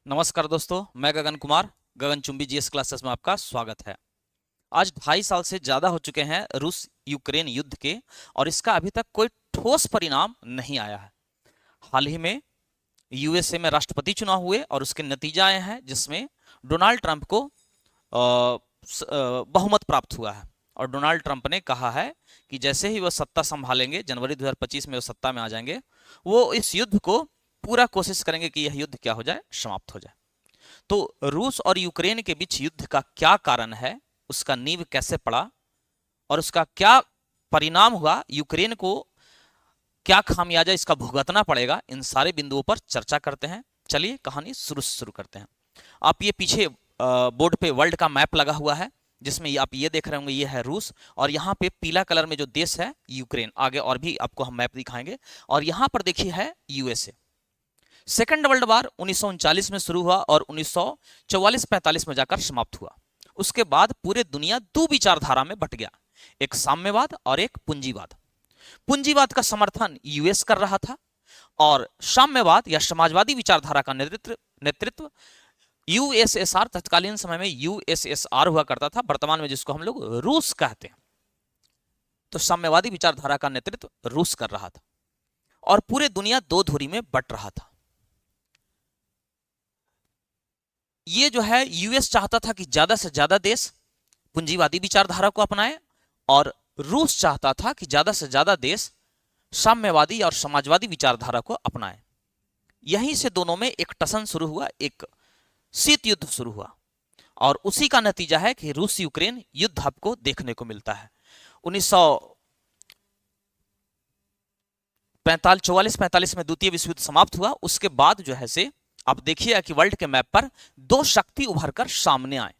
नमस्कार दोस्तों, मैं गगन कुमार गगन चुंबी जीएस क्लासेस में आपका स्वागत है। आज 2.5 साल से ज्यादा हो चुके हैं रूस यूक्रेन युद्ध के और इसका अभी तक कोई ठोस परिणाम नहीं आया है। हाल ही में यूएसए में राष्ट्रपति चुनाव हुए और उसके नतीजे आए हैं जिसमें डोनाल्ड ट्रंप को बहुमत प्राप्त हुआ है। और डोनाल्ड ट्रंप ने कहा है कि जैसे ही वह सत्ता संभालेंगे, जनवरी 2025 में वो सत्ता में आ जाएंगे, वो इस युद्ध को पूरा कोशिश करेंगे कि यह युद्ध क्या हो जाए, समाप्त हो जाए। तो रूस और यूक्रेन के बीच युद्ध का क्या कारण है, उसका नींव कैसे पड़ा और उसका क्या परिणाम हुआ, यूक्रेन को क्या खामियाजा इसका भुगतना पड़ेगा, इन सारे बिंदुओं पर चर्चा करते हैं। चलिए कहानी शुरू करते हैं। आप ये पीछे बोर्ड पे वर्ल्ड का मैप लगा हुआ है जिसमें आप ये देख रहे होंगे, ये है रूस और यहाँ पे पीला कलर में जो देश है यूक्रेन। आगे और भी आपको हम मैप दिखाएंगे। और यहाँ पर देखिए है यूएसए। सेकेंड वर्ल्ड वार 1939 में शुरू हुआ और 1944-45 में जाकर समाप्त हुआ। उसके बाद पूरे दुनिया दो विचारधारा में बट गया, एक साम्यवाद और एक पूंजीवाद। पूंजीवाद का समर्थन यूएस कर रहा था और साम्यवाद या समाजवादी विचारधारा का नेतृत्व यूएसएसआर, तत्कालीन समय में यूएसएसआर हुआ करता था, वर्तमान में जिसको हम लोग रूस कहते हैं। तो साम्यवादी विचारधारा का नेतृत्व रूस कर रहा था और पूरे दुनिया दो धुरी में बट रहा था। ये जो है यूएस चाहता था कि ज्यादा से ज्यादा देश पूंजीवादी विचारधारा को अपनाएं और रूस चाहता था कि ज्यादा से ज्यादा देश साम्यवादी और समाजवादी विचारधारा को अपनाएं। यहीं से दोनों में एक टसन शुरू हुआ, एक शीत युद्ध शुरू हुआ और उसी का नतीजा है कि रूस यूक्रेन युद्ध आपको देखने को मिलता है। 1944-45 में द्वितीय विश्व युद्ध समाप्त हुआ। उसके बाद जो है से आप देखिए कि वर्ल्ड के मैप पर दो शक्ति उभरकर सामने आए।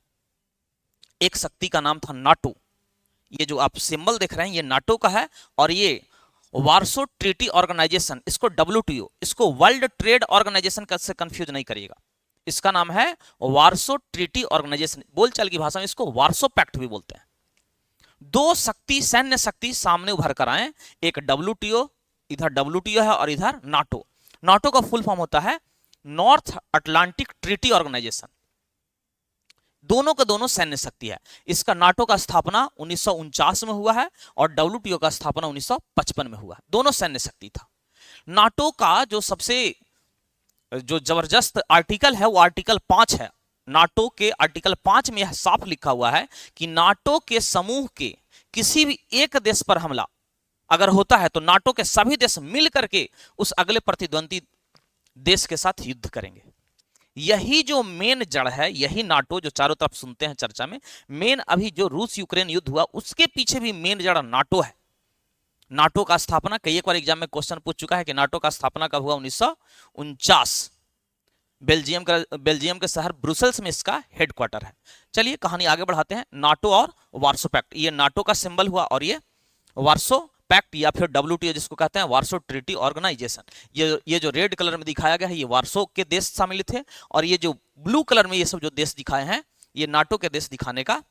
एक शक्ति का नाम था नाटो। ये जो आप सिंबल देख रहे हैं ये नाटो का है और ये वार्सो ट्रीटी ऑर्गेनाइजेशन, इसको डब्ल्यूटीओ, इसको वर्ल्ड ट्रेड ऑर्गेनाइजेशन से कंफ्यूज नहीं करिएगा। इसका नाम है वार्सो ट्रीटी ऑर्गेनाइजेशन, बोलचाल की भाषा में इसको वार्सो पैक्ट भी बोलते हैं। दो शक्ति, सैन्य शक्ति सामने उभर कर आए, एक डब्ल्यूटीओ, इधर डब्ल्यूटीओ है और इधर नाटो। नाटो का फुल फॉर्म होता है नॉर्थ अटलांटिक ट्रीटी ऑर्गेनाइजेशन। दोनों का दोनों सैन्य शक्ति है। इसका नाटो का स्थापना 1949 में हुआ है और डब्ल्यूटीओ का स्थापना 1955 में हुआ है। दोनों सैन्य शक्ति था। नाटो का जो सबसे जबरदस्त आर्टिकल है वो आर्टिकल 5 है। नाटो के आर्टिकल 5 में यह साफ लिखा हुआ है कि नाटो के समूह के किसी भी एक देश पर हमला अगर होता है तो नाटो के सभी देश मिल करके उस अगले प्रतिद्वंदी देश के साथ युद्ध करेंगे। यही जो मेन जड़ है, यही नाटो जो चारों तरफ सुनते हैं चर्चा में, मेन अभी जो रूस यूक्रेन युद्ध हुआ उसके पीछे भी मेन जड़ नाटो है। नाटो का स्थापना कई एक बार एग्जाम में क्वेश्चन पूछ चुका है कि नाटो का स्थापना कब हुआ, 1949। बेल्जियम के शहर ब्रुसेल्स में इसका हेडक्वार्टर है। चलिए कहानी आगे बढ़ाते हैं। नाटो और वार्सो पैक्ट, ये नाटो का सिंबल हुआ और ये वार्सो पैक्ट या फिर डब्ल्यूटीओ जिसको कहते हैं वार्सो ट्रीटी ऑर्गेनाइजेशन। ये जो रेड कलर में दिखाया गया है ये वार्सो के देश शामिल थे और ये जो ब्लू कलर में ये सब जो देश दिखाए हैं ये नाटो के देश दिखाने का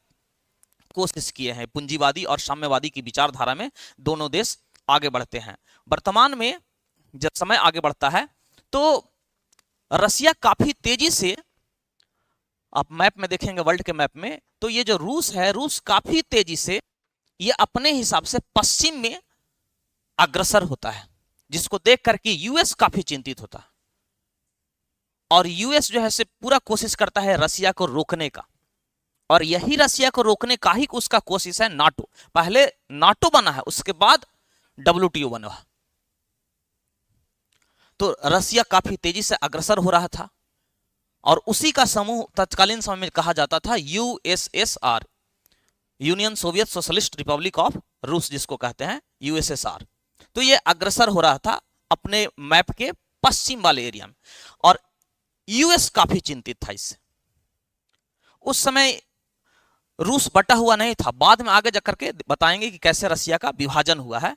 कोशिश किए हैं। पूंजीवादी और साम्यवादी की विचारधारा में दोनों देश आगे बढ़ते हैं। वर्तमान में जब समय आगे बढ़ता है तो रसिया काफी तेजी से, आप मैप में देखेंगे वर्ल्ड के मैप में, तो ये जो रूस है, रूस काफी तेजी से ये अपने हिसाब से पश्चिम में अग्रसर होता है, जिसको देख करके यूएस काफी चिंतित होता है और यूएस जो है से पूरा कोशिश करता है रसिया को रोकने का। और यही रसिया को रोकने का ही उसका कोशिश है नाटो। पहले नाटो बना है, उसके बाद डब्ल्यूटीओ बना है। तो रसिया काफी तेजी से अग्रसर हो रहा था और उसी का समूह तत्कालीन समय में कहा जाता था USSR, union Soviet socialist Republic of रूस, जिसको कहते हैं यूएसएसआर। तो ये अग्रसर हो रहा था अपने मैप के पश्चिम वाले एरिया में और यूएस काफी चिंतित था इससे। उस समय रूस बटा हुआ नहीं था, बाद में आगे जाकर के बताएंगे कि कैसे रसिया का विभाजन हुआ है।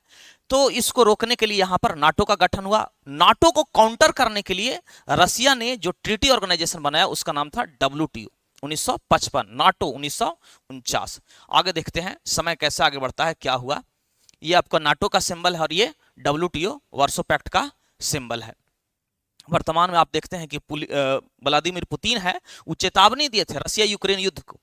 तो इसको रोकने के लिए यहां पर नाटो का गठन हुआ। नाटो को काउंटर करने के लिए रसिया ने जो ट्रीटी ऑर्गेनाइजेशन बनाया उसका नाम था डब्ल्यूटीओ 1955, नाटो 1949। आगे देखते हैं समय कैसे आगे बढ़ता है, क्या हुआ। ये आपका नाटो का सिंबल है और ये डब्ल्यूटीओ वार्सो पैक्ट का सिंबल है। वर्तमान में आप देखते हैं कि व्लादिमीर पुतिन है, वो चेतावनी दिए थे रसिया यूक्रेन युद्ध को।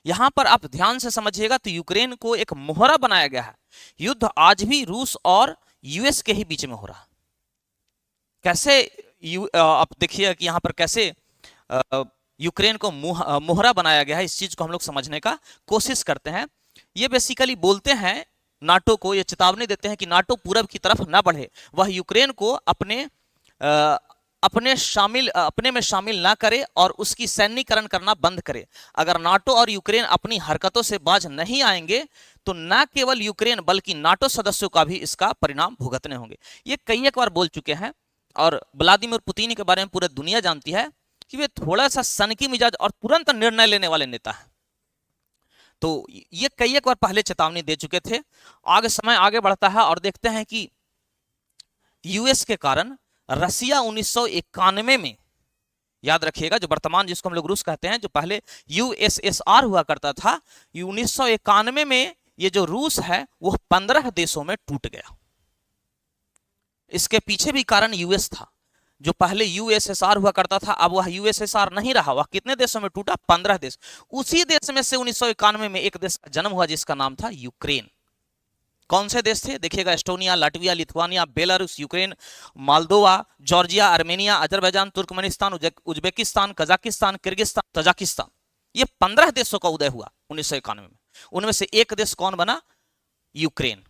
यहां पर आप ध्यान से समझिएगा तो यूक्रेन को एक मोहरा बनाया गया है। युद्ध आज भी रूस और यूएस के ही बीच में हो रहा है। कैसे आप देखिए कि यहां पर कैसे यूक्रेन को मोहरा बनाया गया है, इस चीज को हम लोग समझने का कोशिश करते हैं। ये बेसिकली बोलते हैं नाटो को, ये चेतावनी देते हैं कि नाटो पूरब की तरफ ना बढ़े, वह यूक्रेन को अपने में शामिल ना करे और उसकी सैन्यकरण करना बंद करे। अगर नाटो और यूक्रेन अपनी हरकतों से बाज नहीं आएंगे तो न केवल यूक्रेन बल्कि नाटो सदस्यों का भी इसका परिणाम भुगतने होंगे। ये कई एक बार बोल चुके हैं और व्लादिमीर पुतिन के बारे में पूरी दुनिया जानती है कि वे थोड़ा सा सनकी मिजाज और तुरंत निर्णय लेने वाले नेता हैं। तो ये कई एक बार पहले चेतावनी दे चुके थे। आगे समय आगे बढ़ता है और देखते हैं कि यूएस के कारण रसिया 1991 में, याद रखिएगा, जो वर्तमान जिसको हम लोग रूस कहते हैं, जो पहले यूएसएसआर हुआ करता था, 1991 में ये जो रूस है वो 15 देशों में टूट गया। इसके पीछे भी कारण यूएस था। जो पहले यूएसएसआर हुआ करता था अब वह यूएसएसआर नहीं रहा। वह कितने देशों में टूटा? 15 देश। उसी देश में से 1991 में एक देश का जन्म हुआ जिसका नाम था यूक्रेन। कौन से देश थे? देखिएगा, Estonia, Latvia, Lithuania, Belarus, Ukraine, Moldova, Georgia, Armenia, Azerbaijan, Turkmenistan, Uzbekistan, Kazakhstan, Kyrgyzstan, Tajikistan. ये 15 देशों का उदय हुआ 1991 में। उनमें से एक देश कौन बना? यूक्रेन।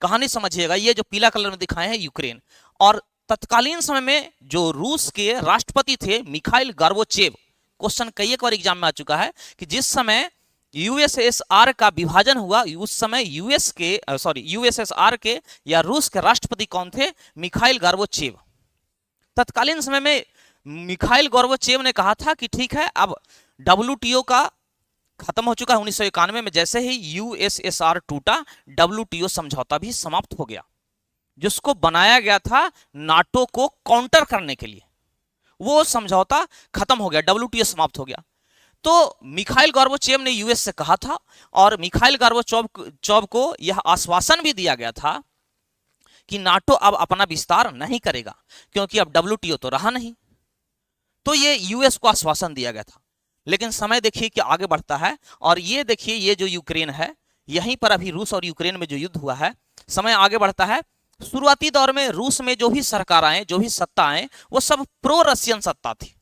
कहानी समझिएगा, ये जो पीला कलर में दिखाए हैं यूक्रेन। और तत्कालीन समय में जो रूस के राष्ट्रपति थे मिखाइल गोर्बाचेव, क्वेश्चन कई एक बार एग्जाम में आ चुका है कि जिस समय यूएसएसआर का विभाजन हुआ उस समय यूएसएसआर के या रूस के राष्ट्रपति कौन थे? Mikhail Gorbachev. तत्कालीन समय में मिखाइल गोर्बाचेव ने कहा था कि ठीक है, अब डब्ल्यूटीओ का खत्म हो चुका है। 1991 में जैसे ही यूएसएसआर टूटा, डब्ल्यूटीओ समझौता भी समाप्त हो गया, जिसको बनाया गया था नाटो को काउंटर करने के लिए। वो समझौता खत्म हो गया, डब्ल्यूटीओ समाप्त हो गया। तो मिखाइल गोर्बाचेव ने यूएस से कहा था और मिखाइल गोर्बाचेव को यह आश्वासन भी दिया गया था कि नाटो अब अपना विस्तार नहीं करेगा क्योंकि अब डब्ल्यूटीओ तो रहा नहीं। तो ये यूएस को आश्वासन दिया गया था। लेकिन समय देखिए कि आगे बढ़ता है और ये देखिए, ये जो यूक्रेन है, यहीं पर अभी रूस और यूक्रेन में जो युद्ध हुआ है, समय आगे बढ़ता है। शुरुआती दौर में रूस में जो भी सरकार आए, जो भी सत्ता आए, वो सब प्रो रशियन सत्ता थी,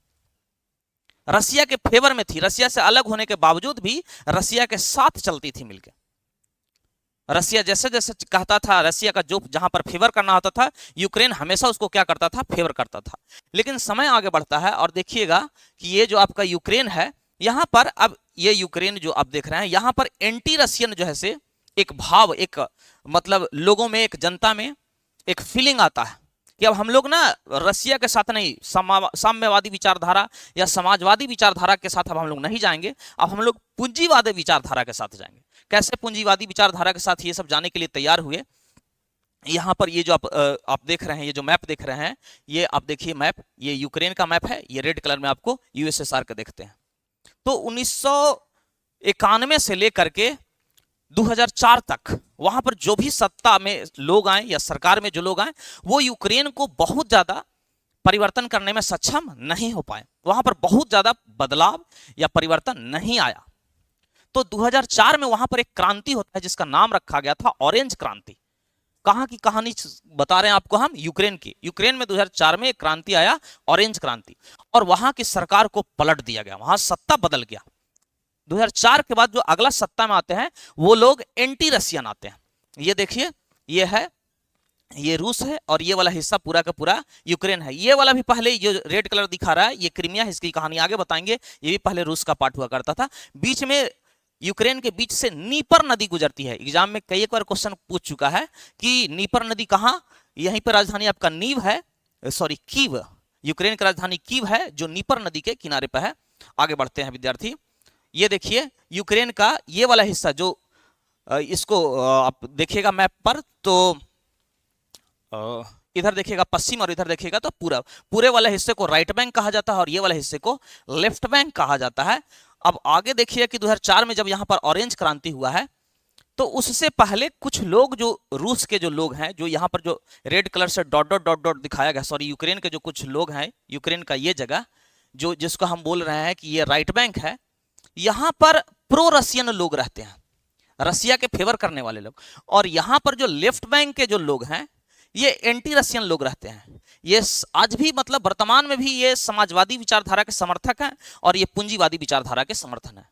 रसिया के फेवर में थी। रसिया से अलग होने के बावजूद भी रसिया के साथ चलती थी मिलकर। रसिया जैसे जैसे कहता था, रसिया का जो जहां पर फेवर करना होता था, यूक्रेन हमेशा उसको क्या करता था? फेवर करता था। लेकिन समय आगे बढ़ता है और देखिएगा कि ये जो आपका यूक्रेन है, यहां पर अब ये यूक्रेन जो आप देख रहे हैं, यहां पर एंटी रशियन जो है से एक भाव, एक मतलब लोगों में, एक जनता में एक फीलिंग आता है कि अब हम लोग ना रसिया के साथ नहीं, साम्यवादी विचारधारा या समाजवादी विचारधारा के साथ अब हम लोग नहीं जाएंगे, अब हम लोग पूंजीवादी विचारधारा के साथ जाएंगे। कैसे पूंजीवादी विचारधारा के साथ? ये सब जाने के लिए तैयार हुए। यहाँ पर ये जो आप देख रहे हैं, ये जो मैप देख रहे हैं, ये आप देखिए मैप, ये यूक्रेन का मैप है, ये रेड कलर में आपको यूएसएसआर का देखते हैं। तो 1991 से लेकर के 2004 तक वहां पर जो भी सत्ता में लोग आए या सरकार में जो लोग आए, वो यूक्रेन को बहुत ज्यादा परिवर्तन करने में सक्षम नहीं हो पाए। वहां पर बहुत ज्यादा बदलाव या परिवर्तन नहीं आया। तो 2004 में वहां पर एक क्रांति होता है जिसका नाम रखा गया था ऑरेंज क्रांति। कहां की कहानी बता रहे हैं आपको हम? यूक्रेन की। यूक्रेन में 2004 में एक क्रांति आया, ऑरेंज क्रांति, और वहां की सरकार को पलट दिया गया, वहां सत्ता बदल गया। 2004 के बाद जो अगला सत्ता में आते हैं वो लोग एंटी रशियन आते हैं। ये देखिए, ये है, ये रूस है और ये वाला हिस्सा पूरा का पूरा यूक्रेन है। ये वाला भी पहले जो रेड कलर दिखा रहा है, ये क्रीमिया, इसकी कहानी आगे बताएंगे। ये भी पहले रूस का पार्ट हुआ करता था। बीच में यूक्रेन के बीच से नीपर नदी गुजरती है। एग्जाम में कई एक बार क्वेश्चन पूछ चुका है कि नीपर नदी कहां? यहीं पर राजधानी आपका कीव, यूक्रेन की राजधानी कीव है, जो नीपर नदी के किनारे पर है। आगे बढ़ते हैं विद्यार्थी। ये देखिए यूक्रेन का ये वाला हिस्सा, जो इसको आप देखिएगा मैप पर, तो इधर देखिएगा पश्चिम और इधर देखिएगा तो पूरा, पूरे वाले हिस्से को राइट बैंक कहा जाता है और ये वाले हिस्से को लेफ्ट बैंक कहा जाता है। अब आगे देखिए कि 2004 में जब यहाँ पर ऑरेंज क्रांति हुआ है तो उससे पहले कुछ लोग जो रूस के जो लोग हैं, जो यहाँ पर जो रेड कलर से डॉट डॉट डॉट डॉट दिखाया गया, सॉरी यूक्रेन के जो कुछ लोग हैं, यूक्रेन का ये जगह जो जिसको हम बोल रहे हैं कि ये राइट बैंक है, यहाँ पर प्रो रशियन लोग रहते हैं, रसिया के फेवर करने वाले लोग। और यहाँ पर जो लेफ्ट बैंक के जो लोग हैं ये एंटी रशियन लोग रहते हैं। ये आज भी मतलब वर्तमान में भी ये समाजवादी विचारधारा के समर्थक हैं और ये पूंजीवादी विचारधारा के समर्थन है।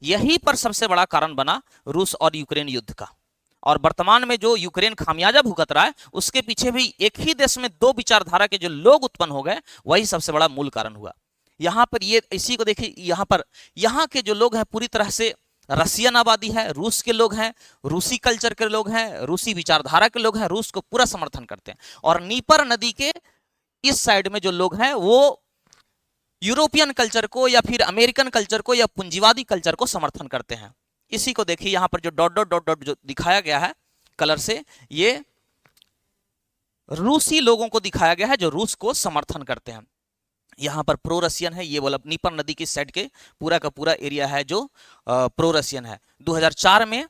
यही पर सबसे बड़ा कारण बना रूस और यूक्रेन युद्ध का। और वर्तमान में जो यूक्रेन खामियाजा भुगत रहा है उसके पीछे भी एक ही देश में दो विचारधारा के जो लोग उत्पन्न हो गए, वही सबसे बड़ा मूल कारण हुआ। यहाँ पर ये इसी को देखिए, यहाँ पर यहाँ के जो लोग हैं पूरी तरह से रशियन आबादी है, रूस के लोग हैं, रूसी कल्चर के लोग हैं, रूसी विचारधारा के लोग हैं, रूस को पूरा समर्थन करते हैं। और नीपर नदी के इस साइड में जो लोग हैं वो यूरोपियन कल्चर को या फिर अमेरिकन कल्चर को या पूंजीवादी कल्चर को समर्थन करते हैं। इसी को देखिए यहाँ पर जो डॉट डॉट डॉट डॉट जो दिखाया गया है कलर से, ये रूसी लोगों को दिखाया गया है जो रूस को समर्थन करते हैं। यहाँ पर प्रो रशियन है, ये वाला नीपर नदी की साइड के पूरा का पूरा एरिया है जो प्रो रशियन है। 2004 में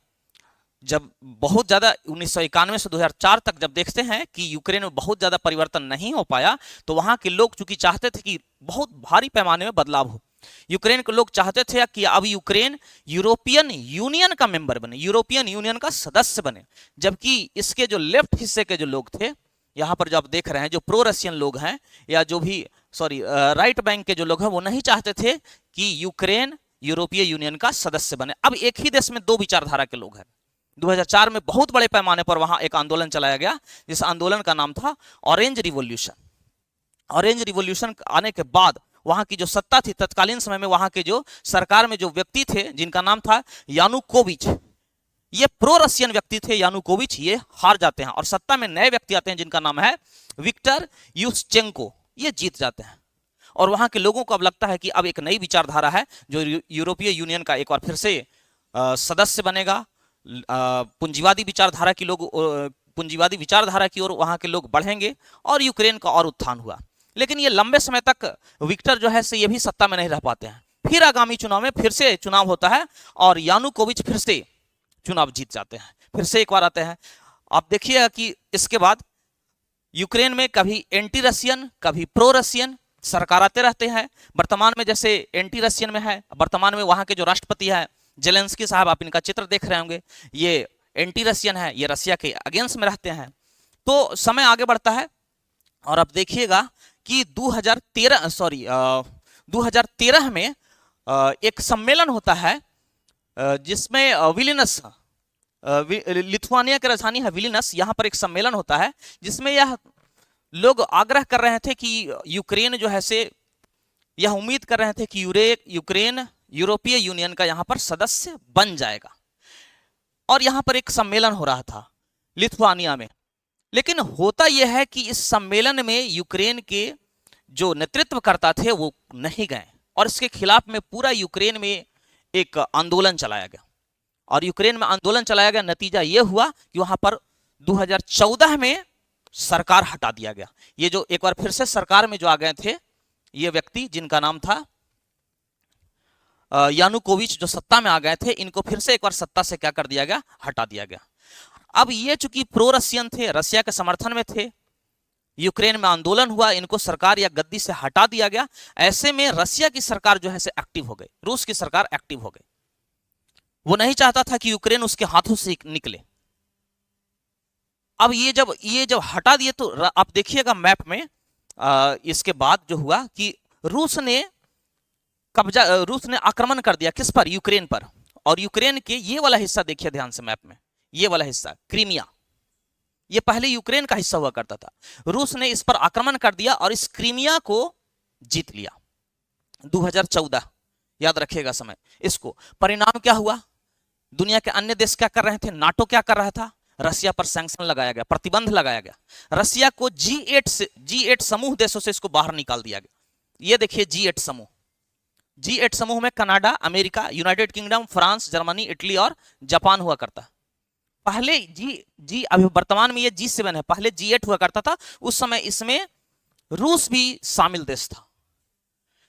जब बहुत ज़्यादा 1991 से 2004 तक जब देखते हैं कि यूक्रेन में बहुत ज़्यादा परिवर्तन नहीं हो पाया, तो वहाँ के लोग चूंकि चाहते थे कि बहुत भारी पैमाने में बदलाव हो, यूक्रेन के लोग चाहते थे कि अब यूक्रेन यूरोपियन यूनियन का मेंबर बने, यूरोपियन यूनियन का सदस्य बने। जबकि इसके जो लेफ्ट हिस्से के जो लोग थे, यहाँ पर जो आप देख रहे हैं जो प्रो रशियन लोग हैं या जो भी सॉरी राइट बैंक के जो लोग हैं, वो नहीं चाहते थे कि यूक्रेन यूरोपीय यूनियन का सदस्य बने। अब एक ही देश में दो विचारधारा के लोग हैं। 2004 में बहुत बड़े पैमाने पर वहां एक आंदोलन चलाया गया, जिस आंदोलन का नाम था ऑरेंज रिवॉल्यूशन। ऑरेंज रिवॉल्यूशन आने के बाद वहां की जो सत्ता थी तत्कालीन समय में, वहां के जो सरकार में जो व्यक्ति थे जिनका नाम था यानुकोविच, ये प्रो रशियन व्यक्ति थे यानुकोविच, ये हार जाते हैं और सत्ता में नए व्यक्ति आते हैं जिनका नाम है विक्टर युशचेंको, ये जीत जाते हैं। और वहां के लोगों को अब लगता है कि अब एक नई विचारधारा है जो यूरोपीय यूनियन का एक बार फिर से सदस्य बनेगा। पूंजीवादी विचारधारा की लोग पूंजीवादी विचारधारा की ओर वहां के लोग बढ़ेंगे और यूक्रेन का और उत्थान हुआ। लेकिन ये लंबे समय तक विक्टर जो है से ये भी सत्ता में नहीं रह पाते हैं। फिर आगामी चुनाव में फिर से चुनाव होता है और यानुकोविच फिर से चुनाव जीत जाते हैं, फिर से एक बार आते हैं। आप देखिएगा कि इसके बाद यूक्रेन में कभी एंटी रशियन कभी प्रो रशियन सरकार आते रहते हैं। वर्तमान में जैसे एंटी रशियन में है, वर्तमान में वहां के जो राष्ट्रपति है जेलेंस्की साहब, आप इनका चित्र देख रहे होंगे, ये एंटी रशियन है, ये रशिया के अगेंस्ट में रहते हैं। तो समय आगे बढ़ता है और अब देखिएगा कि 2013 में एक सम्मेलन होता है जिसमें विलिनस, लिथुआनिया की राजधानी है विलिनस, यहाँ पर एक सम्मेलन होता है जिसमें यह लोग आग्रह कर रहे थे कि यूक्रेन जो है से यह उम्मीद कर रहे थे कि यूक्रेन यूरोपीय यूनियन का यहाँ पर सदस्य बन जाएगा। और यहाँ पर एक सम्मेलन हो रहा था लिथुआनिया में। लेकिन होता यह है कि इस सम्मेलन में यूक्रेन के जो नेतृत्वकर्ता थे वो नहीं गए और इसके खिलाफ में पूरा यूक्रेन में एक आंदोलन चलाया गया। और यूक्रेन में आंदोलन चलाया गया, नतीजा यह हुआ कि वहां पर 2014 में सरकार हटा दिया गया। ये जो एक बार फिर से सरकार में जो आ गए थे ये व्यक्ति जिनका नाम था यानुकोविच, जो सत्ता में आ गए थे, इनको फिर से एक बार सत्ता से क्या कर दिया गया, हटा दिया गया। अब ये चूंकि प्रो रशियन थे, रशिया के समर्थन में थे, यूक्रेन में आंदोलन हुआ, इनको सरकार या गद्दी से हटा दिया गया। ऐसे में रशिया की सरकार जो है से एक्टिव हो गई, रूस की सरकार एक्टिव हो गई। वो नहीं चाहता था कि यूक्रेन उसके हाथों से निकले। अब ये जब हटा दिए तो आप देखिएगा मैप में इसके बाद जो हुआ कि रूस ने आक्रमण कर दिया किस पर, यूक्रेन पर। और यूक्रेन के ये वाला हिस्सा देखिए ध्यान से मैप में, ये वाला हिस्सा क्रीमिया, ये पहले यूक्रेन का हिस्सा हुआ करता था। रूस ने इस पर आक्रमण कर दिया और इस क्रीमिया को जीत लिया 2014, याद रखिएगा समय इसको। परिणाम क्या हुआ, दुनिया के अन्य देश क्या कर रहे थे, नाटो क्या कर रहा था, रसिया पर सैंक्शन लगाया गया, प्रतिबंध लगाया गया। रसिया को G8 समूह देशों से इसको बाहर निकाल दिया गया। ये देखिए G8 समूह में Canada, America, United kingdom, France, Germany, Italy और जापान हुआ करता। पहले अभी वर्तमान में ये G7 है, पहले G8 हुआ करता था। उस समय इसमें रूस भी शामिल देश था,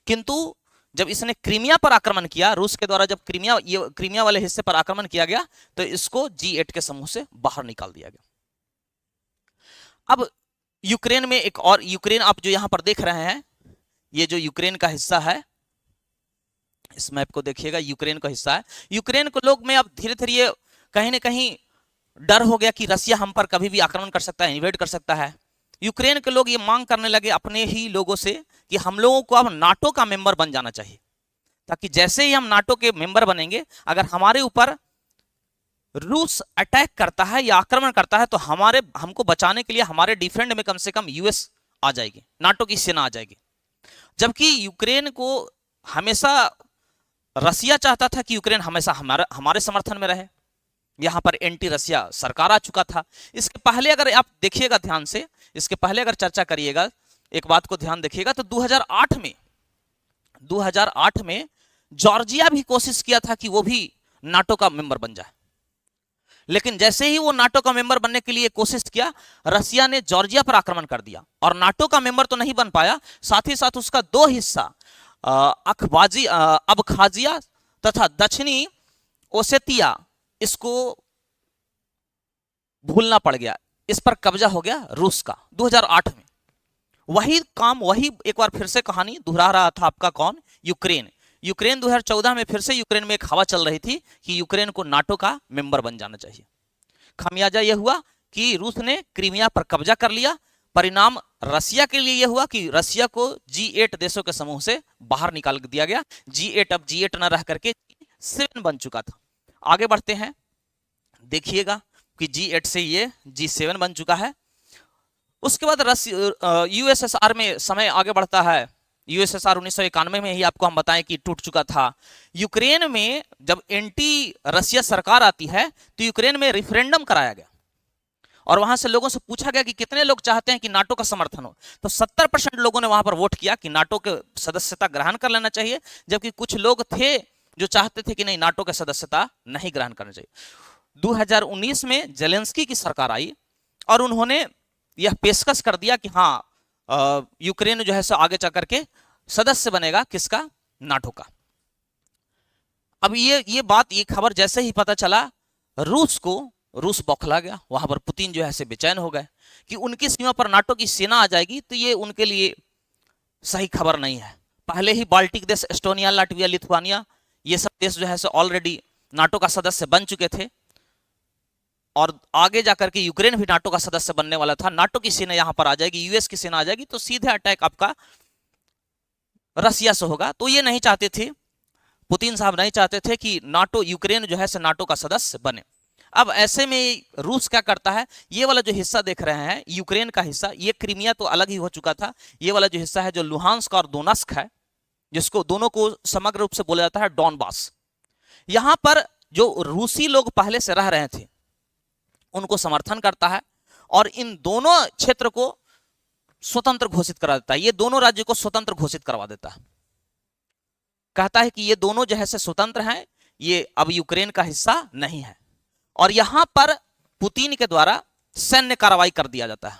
किंतु जब इसने क्रीमिया पर आक्रमण किया, रूस के द्वारा जब क्रीमिया वाले हिस्से पर आक्रमण किया गया, तो इसको G8 के समूह से बाहर निकाल दिया गया। अब यूक्रेन में एक और, यूक्रेन आप जो यहां पर देख रहे हैं, ये जो यूक्रेन का हिस्सा है, इस मैप को देखिएगा, यूक्रेन का हिस्सा है। यूक्रेन को लोग में अब धीरे धीरे कहीं ना कहीं डर हो गया कि रसिया हम पर कभी भी आक्रमण कर सकता है, इन्वेड कर सकता है। यूक्रेन के लोग ये मांग करने लगे अपने ही लोगों से कि हम लोगों को अब नाटो का मेंबर बन जाना चाहिए, ताकि जैसे ही हम नाटो के मेंबर बनेंगे, अगर हमारे ऊपर रूस अटैक करता है या आक्रमण करता है, तो हमको बचाने के लिए हमारे डिफेंड में कम से कम यूएस आ जाएगी, नाटो की सेना आ जाएगी। जबकि यूक्रेन को हमेशा, रसिया चाहता था कि यूक्रेन हमेशा हमारे समर्थन में रहे। यहां पर एंटी रसिया सरकार आ चुका था। इसके पहले अगर आप देखिएगा ध्यान से, इसके पहले अगर चर्चा करिएगा, एक बात को ध्यान देखिएगा, तो 2008 में जॉर्जिया भी कोशिश किया था कि वो भी नाटो का मेंबर बन जाए, लेकिन जैसे ही वो नाटो का मेंबर बनने के लिए कोशिश किया, रसिया ने जॉर्जिया पर आक्रमण कर दिया और नाटो का मेंबर तो नहीं बन पाया, साथ ही साथ उसका दो हिस्सा अबखाजिया तथा दक्षिणी ओसेतिया, इसको भूलना पड़ गया, इस पर कब्जा हो गया रूस का 2008 में। वही काम, वही एक बार फिर से कहानी दोहरा रहा था आपका कौन, यूक्रेन। 2014 में फिर से यूक्रेन में एक हवा चल रही थी कि यूक्रेन को नाटो का मेंबर बन जाना चाहिए। खामियाजा यह हुआ कि रूस ने क्रीमिया पर कब्जा कर लिया। परिणाम रसिया के लिए यह हुआ कि रसिया को G8 देशों के समूह से बाहर निकाल दिया गया। G8 अब G8 न रह करके G7 बन चुका था। आगे बढ़ते हैं, देखिएगा कि G8 से ये G7 बन चुका है। उसके बाद यूएसएसआर में समय आगे बढ़ता है। यूएसएसआर 1991 में ही आपको हम बताएं कि टूट चुका था। यूक्रेन में जब एंटी रसिया सरकार आती है, तो यूक्रेन में रिफरेंडम कराया गया और वहां से लोगों से पूछा गया कि कितने लोग चाहते हैं कि नाटो का समर्थन हो, तो 70% लोगों ने वहां पर वोट किया कि नाटो के सदस्यता ग्रहण कर लेना चाहिए, जबकि कुछ लोग थे जो चाहते थे कि नहीं, नाटो के सदस्यता नहीं ग्रहण करना चाहिए। 2019 में जेलेंस्की की सरकार आई और उन्होंने यह पेशकश कर दिया कि हाँ, यूक्रेन जो है सो आगे चल करके सदस्य बनेगा, किसका, नाटो का। अब ये बात, ये खबर जैसे ही पता चला, रूस बौखला गया। वहां पर पुतिन जो है से बेचैन हो गए कि उनकी सीमा पर नाटो की सेना आ जाएगी, तो ये उनके लिए सही खबर नहीं है। पहले ही बाल्टिक देश एस्टोनिया, लाटविया, लिथुआनिया, ये सब देश जो है सो ऑलरेडी नाटो का सदस्य बन चुके थे और आगे जाकर के यूक्रेन भी नाटो का सदस्य बनने वाला था। नाटो की सेना यहां पर आ जाएगी, यूएस की सेना आ जाएगी, तो सीधे अटैक आपका रसिया से होगा। तो ये नहीं चाहते थे, पुतिन साहब नहीं चाहते थे कि नाटो, यूक्रेन जो है से नाटो का सदस्य बने। अब ऐसे में रूस क्या करता है, ये वाला जो हिस्सा देख रहे हैं यूक्रेन का हिस्सा, ये क्रीमिया तो अलग ही हो चुका था। ये वाला जो हिस्सा है जो लुहांस्क और दोनेत्स्क है, जिसको दोनों को समग्र रूप से बोला जाता है डॉनबास, यहां पर जो रूसी लोग पहले से रह रहे थे उनको समर्थन करता है और इन दोनों क्षेत्र को स्वतंत्र घोषित करा देता है। ये दोनों राज्य को स्वतंत्र घोषित करवा देता है, कहता है कि ये दोनों जो है से स्वतंत्र हैं, ये अब यूक्रेन का हिस्सा नहीं है। और यहां पर पुतिन के द्वारा सैन्य कार्रवाई कर दिया जाता है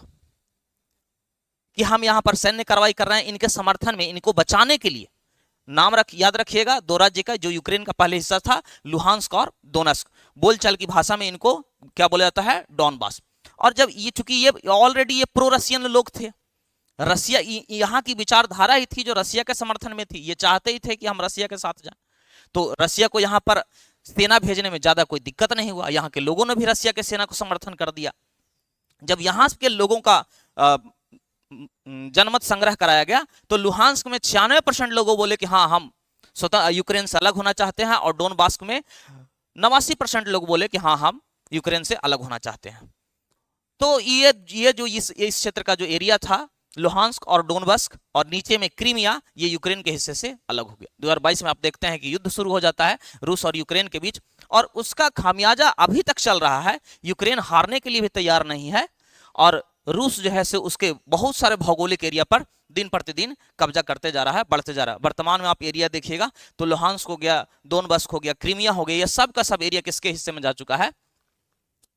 कि हम यहां पर सैन्य कार्रवाई कर रहे हैं इनके समर्थन में, इनको बचाने के लिए। नाम याद रखिएगा दो राज्य का, जो यूक्रेन का पहले हिस्सा था लुहांस्क और दोनेत्स्क, बोलचाल की भाषा में इनको क्या बोला जाता है, डॉनबास। और जब ये, चूंकि ये ऑलरेडी ये प्रो रशियन लोग थे, रसिया यहाँ की विचारधारा ही थी जो रसिया के समर्थन में थी, ये चाहते ही थे कि हम रसिया के साथ जाएं, तो रसिया को यहाँ पर सेना भेजने में ज्यादा कोई दिक्कत नहीं हुआ। यहाँ के लोगों ने भी रसिया के सेना को समर्थन कर दिया। जब यहाँ के लोगों का जनमत संग्रह कराया गया, तो लुहांस्क में 96% लोगों बोले कि हाँ, हम स्वतः यूक्रेन से अलग होना चाहते हैं, और डोनबास्क में 89% लोग बोले कि हाँ, हम यूक्रेन से अलग होना चाहते हैं। तो ये जो इस क्षेत्र का जो एरिया था, लुहांस्क और डोनबास्क और नीचे में क्रीमिया, ये यूक्रेन के हिस्से से अलग हो गया। 2022 में आप देखते हैं कि युद्ध शुरू हो जाता है रूस और यूक्रेन के बीच, और उसका खामियाजा अभी तक चल रहा है। यूक्रेन हारने के लिए भी तैयार नहीं है, और रूस जो है से उसके बहुत सारे भौगोलिक एरिया पर दिन प्रतिदिन कब्जा करते जा रहा है, बढ़ते जा रहा है। वर्तमान में आप एरिया देखिएगा तो लुहांस्क हो गया, डोनबास्क हो गया, क्रीमिया हो गया, ये सब का सब एरिया किसके हिस्से में जा चुका है,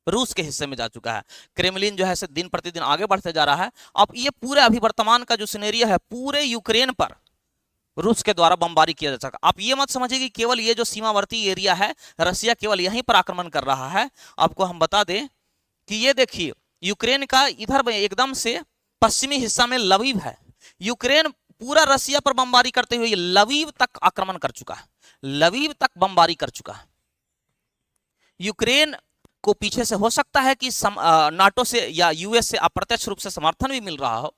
रूस के हिस्से में जा चुका है। क्रेमलिन जो है से दिन प्रतिदिन आगे बढ़ते जा रहा है। अब ये पूरे अभी वर्तमान का जो सिनेरियो है, पूरे यूक्रेन पर रूस के द्वारा बमबारी किया जा सका। आप ये मत समझिए कि केवल ये जो सीमावर्ती एरिया है रसिया केवल यहीं पर आक्रमण कर रहा है। आपको हम बता दें कि ये देखिए यूक्रेन का इधर एकदम से पश्चिमी हिस्सा में लवीव है। यूक्रेन पूरा रसिया पर बमबारी करते हुए लवीव तक आक्रमण कर चुका है, लवीव तक बमबारी कर चुका है। यूक्रेन को पीछे से हो सकता है कि नाटो से या यूएस से अप्रत्यक्ष रूप से समर्थन भी मिल रहा हो,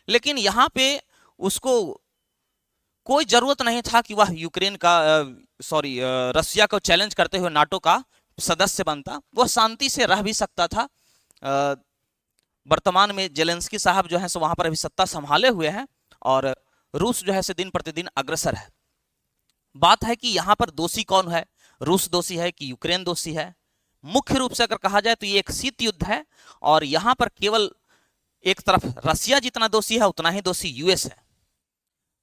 लेकिन यहां पे उसको कोई जरूरत नहीं था कि वह यूक्रेन का रसिया को चैलेंज करते हुए नाटो का सदस्य बनता। वह शांति से रह भी सकता था। वर्तमान में जेलेंस्की साहब जो है सो वहां पर अभी सत्ता संभाले हुए हैं और रूस जो है से दिन प्रतिदिन अग्रसर है। बात है कि यहां पर दोषी कौन है, रूस दोषी है कि यूक्रेन दोषी है? मुख्य रूप से अगर कहा जाए तो ये एक शीत युद्ध है और यहां पर केवल एक तरफ रसिया जितना दोषी है उतना ही दोषी यूएस है।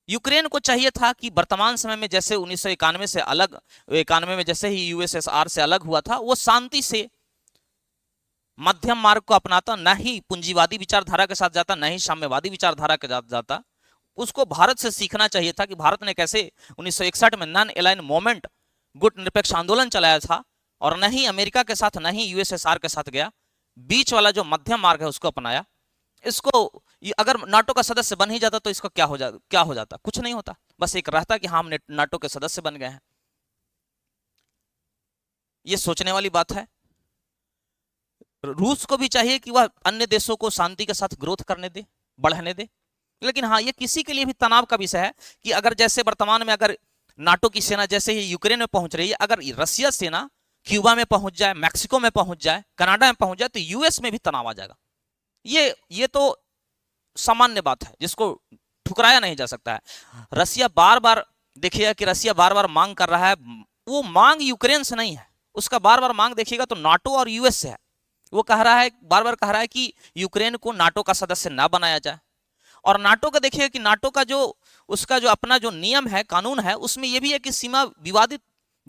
यूक्रेन को चाहिए था कि वर्तमान समय में जैसे 1991 से अलग 91 में जैसे ही यूएसएसआर से अलग हुआ था, वो शांति से मध्यम मार्ग को अपनाता, न ही पूंजीवादी विचारधारा के साथ जाता, न ही साम्यवादी विचारधारा के साथ जाता। उसको भारत से सीखना चाहिए था कि भारत ने कैसे 1961 में नॉन एलाइन मूवमेंट गुट निरपेक्ष आंदोलन चलाया था और न ही अमेरिका के साथ न ही यूएसएसआर के साथ गया, बीच वाला जो मध्यम मार्ग है उसको अपनाया। इसको अगर नाटो का सदस्य बन ही जाता तो इसको क्या हो जाता? कुछ नहीं होता, बस एक रहता कि हाँ हम नाटो के सदस्य बन गए हैं। ये सोचने वाली बात है। रूस को भी चाहिए कि वह अन्य देशों को शांति के साथ ग्रोथ करने दे, बढ़ने दे, लेकिन हाँ ये किसी के लिए भी तनाव का विषय है कि अगर जैसे वर्तमान में अगर नाटो की सेना जैसे ही यूक्रेन में पहुंच रही है, अगर रसिया सेना क्यूबा में पहुंच जाए, मैक्सिको में पहुंच जाए, कनाडा में पहुंच जाए तो यूएस में भी तनाव आ जाएगा। ये तो सामान्य बात है जिसको ठुकराया नहीं जा सकता है। रसिया बार बार देखिएगा कि रसिया बार बार मांग कर रहा है, वो मांग यूक्रेन से नहीं है, उसका बार बार मांग देखिएगा तो नाटो और यूएस से है। वो कह रहा है, बार बार कह रहा है कि यूक्रेन को नाटो का सदस्य ना बनाया जाए। और नाटो का देखिए कि नाटो का जो उसका जो अपना जो नियम है, कानून है, उसमें यह भी है कि सीमा विवादित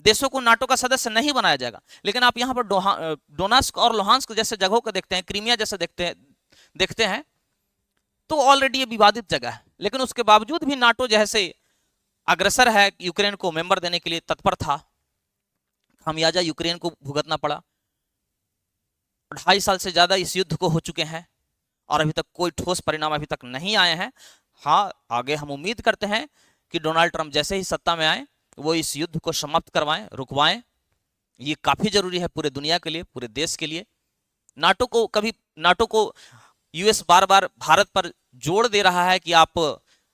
देशों को नाटो का सदस्य नहीं बनाया जाएगा। लेकिन आप यहाँ पर डोनास्क और लोहांस्क जैसे जगहों को देखते हैं, क्रीमिया जैसे देखते हैं तो ऑलरेडी ये विवादित जगह है, लेकिन उसके बावजूद भी नाटो जैसे अग्रसर है, यूक्रेन को मेंबर देने के लिए तत्पर था। खामियाजा यूक्रेन को भुगतना पड़ा। 2.5 साल से ज्यादा इस युद्ध को हो चुके हैं और अभी तक कोई ठोस परिणाम अभी तक नहीं आए हैं। हाँ, आगे हम उम्मीद करते हैं कि डोनाल्ड ट्रंप जैसे ही सत्ता में आए वो इस युद्ध को समाप्त करवाएं, रुकवाएं। ये काफी जरूरी है पूरे दुनिया के लिए, पूरे देश के लिए। नाटो को यूएस बार बार भारत पर जोड़ दे रहा है कि आप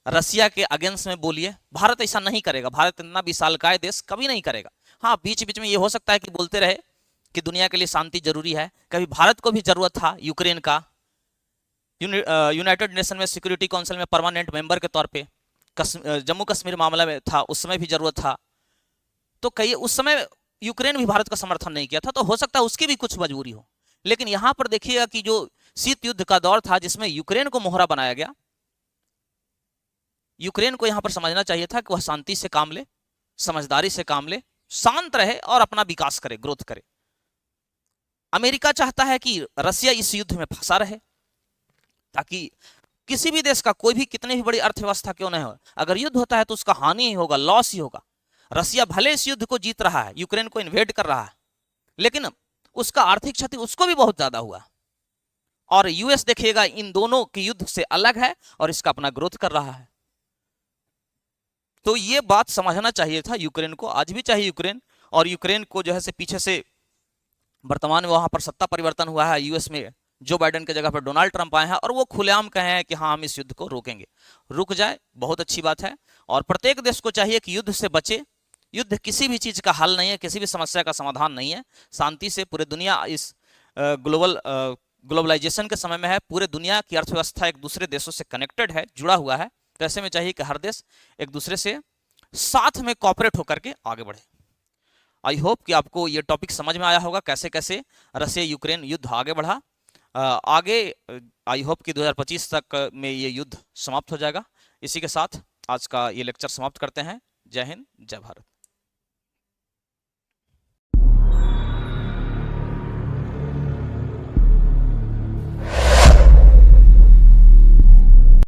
रसिया के अगेंस्ट में बोलिए। भारत ऐसा नहीं करेगा, भारत इतना विशालकाय देश कभी नहीं करेगा। हाँ, बीच बीच में ये हो सकता है कि बोलते रहे कि दुनिया के लिए शांति जरूरी है। कभी भारत को भी जरूरत था यूक्रेन का यूनाइटेड नेशन में सिक्योरिटी काउंसिल में परमानेंट मेंबर के तौर पे। जम्मू कश्मीर मामला में था, उस समय भी जरूरत था। तो कई उस समय यूक्रेन भी भारत का समर्थन नहीं किया था, तो हो सकता है उसकी भी कुछ मजबूरी हो। लेकिन यहां पर देखिएगा कि जो शीत युद्ध का दौर था जिसमें यूक्रेन को मोहरा बनाया गया, यूक्रेन को यहां पर समझना चाहिए था कि वह शांति से काम ले, समझदारी से काम ले, शांत रहे और अपना विकास करे, ग्रोथ करे। अमेरिका चाहता है कि रसिया इस युद्ध में फंसा रहे ताकि किसी भी देश का कोई भी कितनी भी बड़ी अर्थव्यवस्था क्यों नहीं हो, अगर युद्ध होता है तो उसका हानि ही होगा, लॉस ही होगा। रसिया भले इस युद्ध को जीत रहा है, यूक्रेन को इन्वेड कर रहा है, लेकिन उसका आर्थिक क्षति उसको भी बहुत ज्यादा हुआ। और यूएस देखिएगा इन दोनों के युद्ध से अलग है और इसका अपना ग्रोथ कर रहा है। तो ये बात समझना चाहिए था यूक्रेन को, आज भी चाहिए यूक्रेन। और यूक्रेन को जो है से पीछे से वर्तमान में वहां पर सत्ता परिवर्तन हुआ है, यूएस में जो बाइडेन के जगह पर डोनाल्ड ट्रंप आए हैं और वो खुलेआम कहे हैं कि हाँ हम इस युद्ध को रोकेंगे। रुक जाए, बहुत अच्छी बात है। और प्रत्येक देश को चाहिए कि युद्ध से बचे। युद्ध किसी भी चीज का हल नहीं है, किसी भी समस्या का समाधान नहीं है। शांति से पूरे दुनिया इस ग्लोबलाइजेशन के समय में है, पूरे दुनिया की अर्थव्यवस्था एक दूसरे देशों से कनेक्टेड है, जुड़ा हुआ है। तो ऐसे में चाहिए कि हर देश एक दूसरे से साथ में कोऑपरेट होकर के आगे बढ़े। आई होप कि आपको ये टॉपिक समझ में आया होगा, कैसे कैसे रसिया यूक्रेन युद्ध आगे बढ़ा। आगे आई होप कि 2025 तक में ये युद्ध समाप्त हो जाएगा। इसी के साथ आज का ये लेक्चर समाप्त करते हैं। जय हिंद, जय भारत।